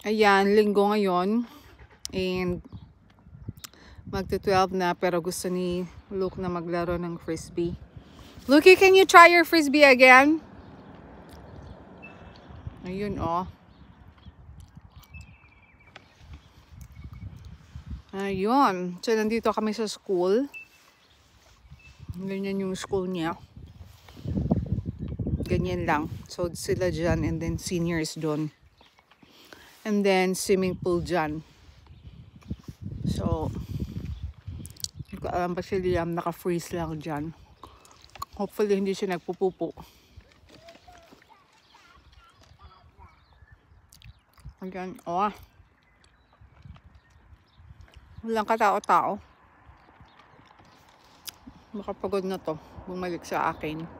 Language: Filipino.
Ayan, linggo ngayon. And magti-12 na, pero gusto ni Luke na maglaro ng frisbee. Luke, can you try your frisbee again? Ayun, oh. Ayun. So, nandito kami sa school. Ganyan yung school niya. Ganyan lang. So, sila dyan and then seniors doon. And then, swimming pool dyan. So, hindi ko alam pa si Liam, naka-freeze lang dyan. Hopefully, hindi siya nagpupupo. Ayan, oh. Walang katao-tao. Makapagod na to. Bumalik sa akin.